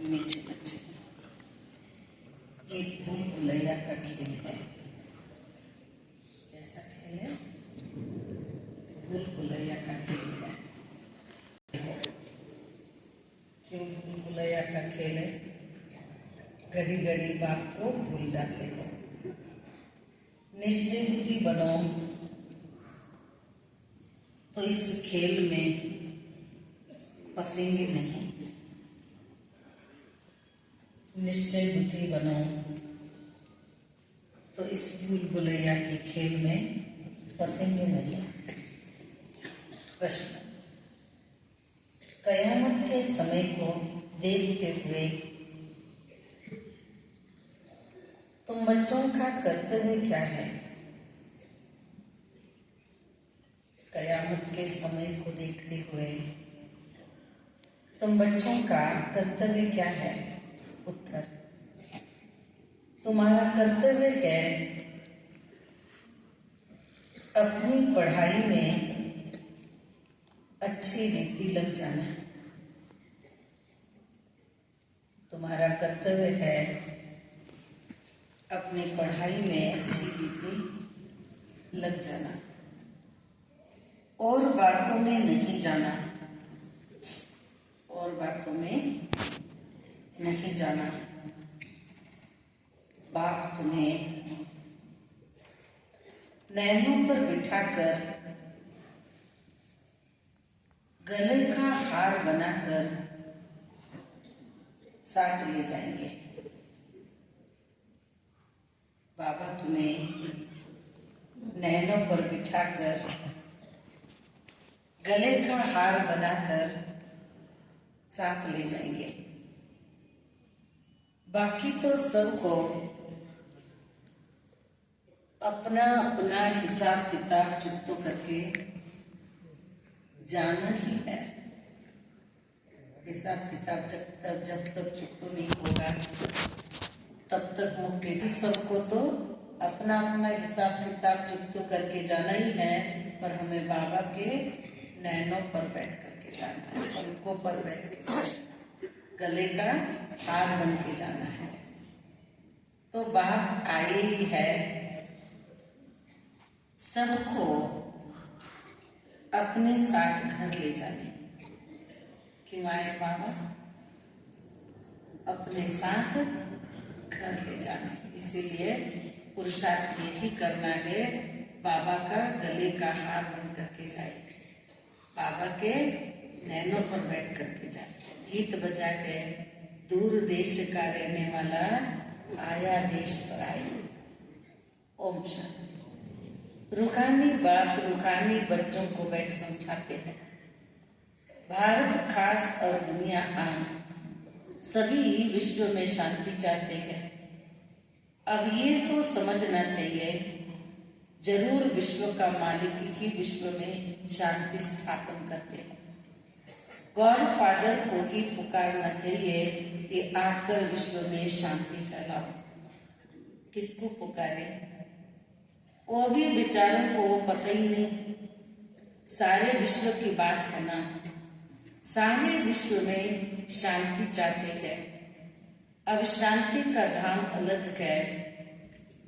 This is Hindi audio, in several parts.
मीठे बच्चे, ये भूल भुलैया का खेल है। कैसा खेल है? भूल भुलैया का खेल है। क्यों भूल भुलैया का खेल है? घड़ी घड़ी बाप को भूल जाते हो। निश्चय बुद्धि बनो तो इस खेल में फंसेंगे नहीं। निश्चय बुद्धि बनो तो इस भूल भुलैया के खेल में फंसेंगे नहीं। प्रश्न, कयामत के समय को देखते हुए तुम बच्चों का कर्तव्य क्या है? कयामत के समय को देखते हुए तुम बच्चों का कर्तव्य क्या है? उत्तर, तुम्हारा कर्तव्य है अपनी पढ़ाई में अच्छी रीति लग जाना। तुम्हारा कर्तव्य है अपनी पढ़ाई में अच्छी रीति लग जाना और बातों में नहीं जाना। और बातों में नहीं जाना। बाप तुम्हें नैनों पर बिठाकर गले का हार बनाकर साथ ले जाएंगे। बाबा तुम्हें नैनों पर बिठाकर गले का हार बनाकर साथ ले जाएंगे। बाकी तो सबको अपना अपना हिसाब किताब चुकतो करके जाना ही है। हिसाब किताब जब तक चुकतो नहीं होगा तब तक मुक्ति। सबको तो अपना अपना हिसाब किताब चुकतो करके जाना ही है, पर हमें बाबा के नैनों पर बैठ करके जाना है, पलकों पर बैठ के जाना है, गले का हार बन के जाना है। तो बाप आए ही है सबको अपने साथ घर ले जाने। क्यों आए बाबा? अपने साथ घर ले जाने। इसीलिए पुरुषार्थ यही करना है, बाबा का गले का हार बन करके जाए, बाबा के नैनों पर बैठ करके जाए। गीत बजा के दूर देश का रहने वाला आया देश पर आए। ओम शांति। रूहानी बाप रूहानी बच्चों को बैठ समझाते हैं। भारत खास और दुनिया आम, सभी विश्व में शांति चाहते हैं। अब ये तो समझना चाहिए, जरूर विश्व का मालिक ही विश्व में शांति स्थापन करते हैं। गॉड फादर को ही पुकारना चाहिए कि आकर विश्व में शांति फैलाओ। किसको पुकारे? वो भी बेचारों को पता ही नहीं। सारे विश्व की बात है ना, सारे विश्व में शांति चाहते हैं। अब शांति का धाम अलग है,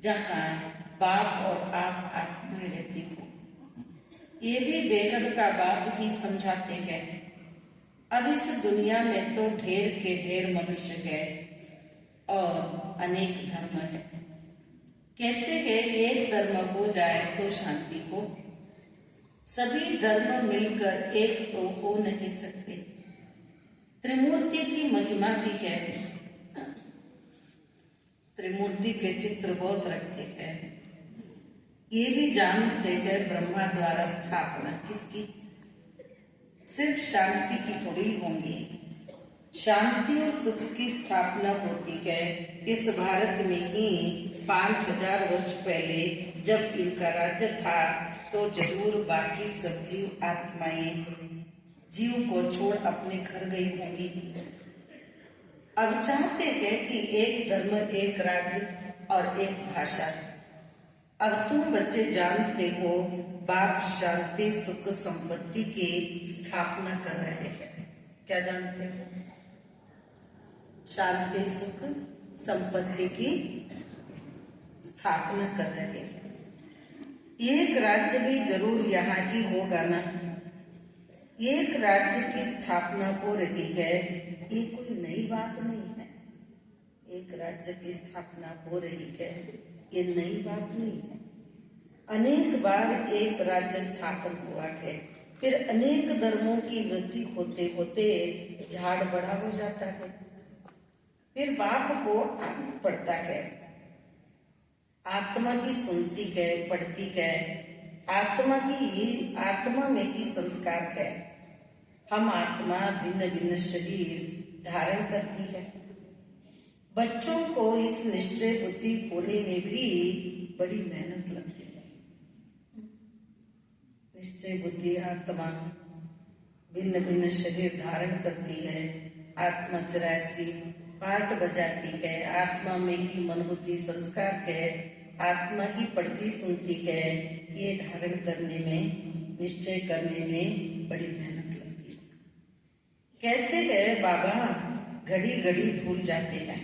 जहाँ बाप और आप आत्माएं रहती हो। ये भी बेहद का बाप ही समझाते हैं। अब इस दुनिया में तो ढेर के ढेर मनुष्य है और अनेक धर्म है। कहते हैं एक धर्म हो जाए तो शांति हो। सभी धर्म मिलकर एक तो हो नहीं सकते। त्रिमूर्ति की महिमा भी है। त्रिमूर्ति के चित्र बहुत रखते हैं। ये भी जानते हैं ब्रह्मा द्वारा स्थापना किसकी? सिर्फ शांति की थोड़ी होंगी। शांति और सुख की स्थापना होती है इस भारत में ही। 5000 वर्ष पहले जब इनका राज्य था तो जरूर बाकी सब जीव आत्माएं जीव को छोड़ अपने घर गई होंगी। अब चाहते हैं कि एक धर्म, एक राज्य और एक भाषा। अब तुम बच्चे जानते हो बाप शांति सुख संपत्ति की स्थापना कर रहे हैं। क्या जानते हो? शांति सुख संपत्ति की स्थापना कर रहे हैं। एक राज्य भी जरूर यहाँ ही होगा ना। एक राज्य की स्थापना हो रही है, ये कोई नई बात नहीं है। एक राज्य की स्थापना हो रही है, ये नई बात नहीं है। अनेक बार एक राज्य स्थापन हुआ है, फिर अनेक धर्मों की वृद्धि होते होते झाड़ बड़ा हो जाता है, फिर बाप को आना पड़ता है। आत्मा की सुनती है, पढ़ती है, आत्मा में ही संस्कार है। हम आत्मा भिन्न भिन्न शरीर धारण करती है। बच्चों को इस निश्चय बुद्धि होने में भी बड़ी मेहनत लगती है। निश्चय बुद्धि आत्मा भिन्न भिन्न शरीर धारण करती है। आत्मा 84 पार्ट बजाती है। आत्मा में ही मन बुद्धि संस्कार है। आत्मा की पढ़ती सुनती है। ये धारण करने में, निश्चय करने में बड़ी मेहनत लगती है। कहते हैं बाबा घड़ी घड़ी भूल जाते हैं,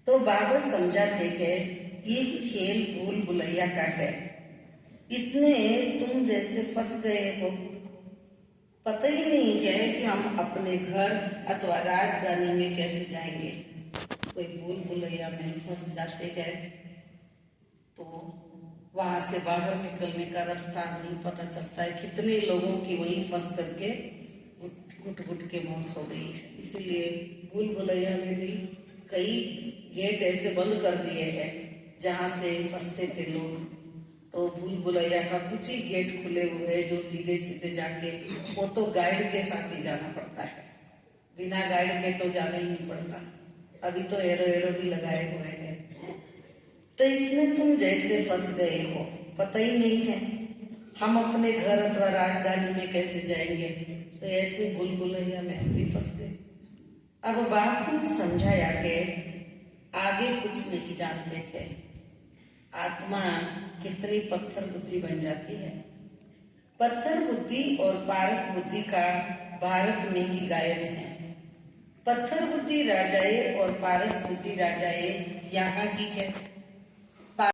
तो बाबा समझाते हैं ये खेल भूल भुलैया का है। इसमें तुम जैसे फंस गए हो। पता ही नहीं है कि हम अपने घर अथवा राजधानी में कैसे जाएंगे। कोई भूल भुलैया में फंस जाते हैं तो वहां से बाहर निकलने का रास्ता नहीं पता चलता है। कितने लोगों की वहीं फंस करके घुट घुट के मौत हो गई है। इसीलिए भूल भुलैया में भी कई गेट ऐसे बंद कर दिए हैं जहां से फंसते थे लोग। तो भूल भुलैया का कुछ ही गेट खुले हुए हैं जो सीधे सीधे जाके, वो तो गाइड के साथ ही जाना पड़ता है, बिना गाइड के तो जाना ही नहीं पड़ता। अभी तो एरो भी लगाए हुए हैं। तो इसमें तुम जैसे फंस गए हो, पता ही नहीं है हम अपने घर अथवा राजधानी में कैसे जाएंगे। तो ऐसे भूल भुलैया में हम भी फंस गए। अब बाप ने समझाया कि आगे कुछ नहीं जानते थे। आत्मा कितनी पत्थर बुद्धि बन जाती है। पत्थर बुद्धि और पारस बुद्धि का भारत में ही गायन है। पत्थर बुद्धि राजाए और पारस बुद्धि राजाए यहाँ की है।